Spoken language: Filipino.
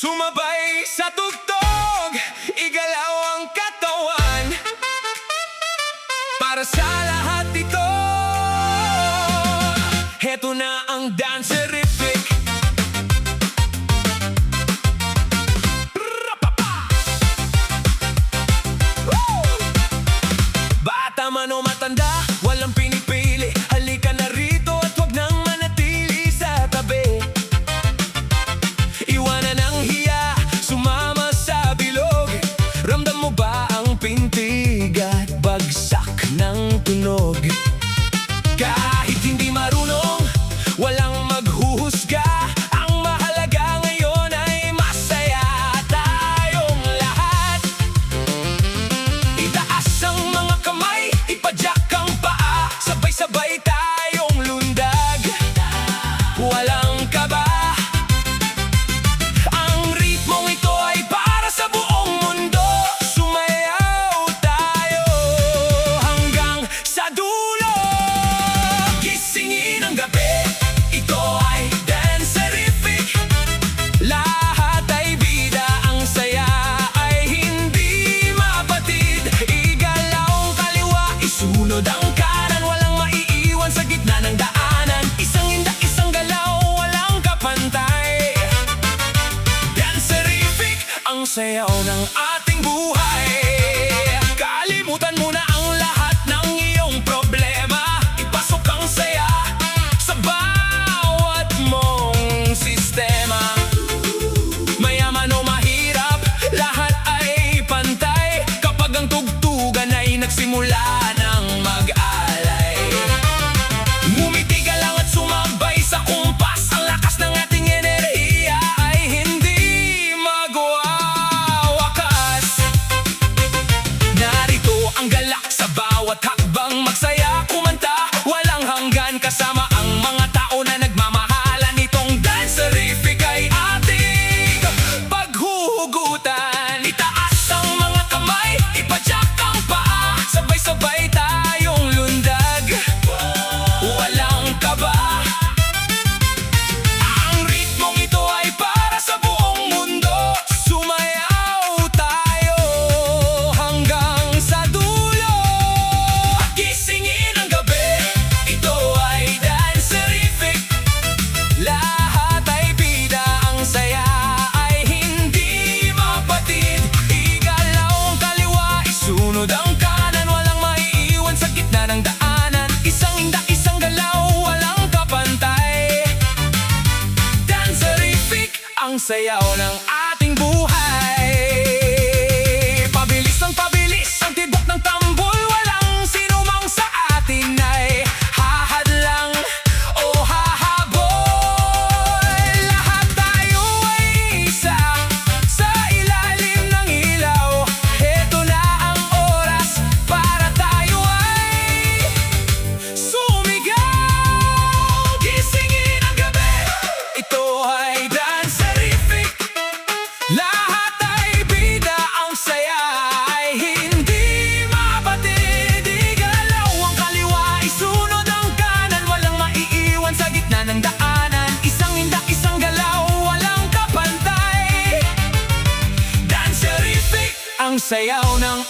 Sumabay sa tugtog, igalaw ang katawan. Para sa lahat ito, heto na ang Dancerific. Bata man o matanda, walang pinipili. Halika na rito at huwag nang manatili sa tabi. Iwanan ang hiya, sumama sa bilog. Ramdam mo ba ang pintig at bagsak ng tunog? Kahit hindi marunong, walang maghuhusga. Ang mahalaga ngayon ay masaya tayong lahat. Itaas ang mga kamay, ipadyak ang paa. Sabay-sabay tayong lundag, walang kaba. Ang ritmong ito ay para sa buong mundo. Sumayaw tayo hanggang sa dulo. Gisingin ang gabi, ito ay Dancerific. Lahat ay bida, ang saya ay hindi mapatid. Igalaw ang kaliwa, isunod ang kanan, walang maiiwan sa gitna ng daanan. Isang inda, isang galaw, walang kapantay. Dancerific, ang sayaw ng ating buhay. Kalimutan mo na ang lahat ng iyong problema. Ipasok ang saya sa bawat mong sistema. Mayaman o mahirap, lahat ay pantay. Kapag ang tugtugan ay nagsimula ng mag-alay, ngumiti ka lang at sumabay sa kumpas. Ang lakas ng ating enerhiya ay hindi magwawakas. Narito ang galak sa bawat hakbang, magsaya, kumanta, walang hanggan. Kasama ang mga tao na nagmamahalan. Itong Dancerific ay ating paghuhugutan. Itaas ang mga kamay, ipadyak ang paa. Sabay-sabay tayong lundag, walang kaba. Ang ritmong ito ay para sa buong mundo. Sumayaw tayo hanggang sa dulo. Gisingin ang gabi, ito ay Dancerific. Lahat ay bida, ang saya ay hindi mapatid. Igalaw ang kaliwa, isunod ang kanan, walang maiiwan sa gitna ng daanan. Isang inda, isang galaw, walang kapantay. Dancerific, ang sayaw ng ating buhay. Pabilis ng pabilis ang tibok ng tambol. Walang sinumang sa atin ay hahadlang o hahabol. Lahat tayo ay isa sa ilalim ng ilaw. Heto na ang oras para tayo ay sumigaw. Gisingin ang gabi, ito ay Dancerific. Lahat ay bida, ang saya ay hindi mapatid. Igalaw ang kaliwa, isunod ang kanan, walang maiiwan sa gitna ng daanan. Isang inda, isang galaw, walang kapantay. Dancerific, ang sayaw ng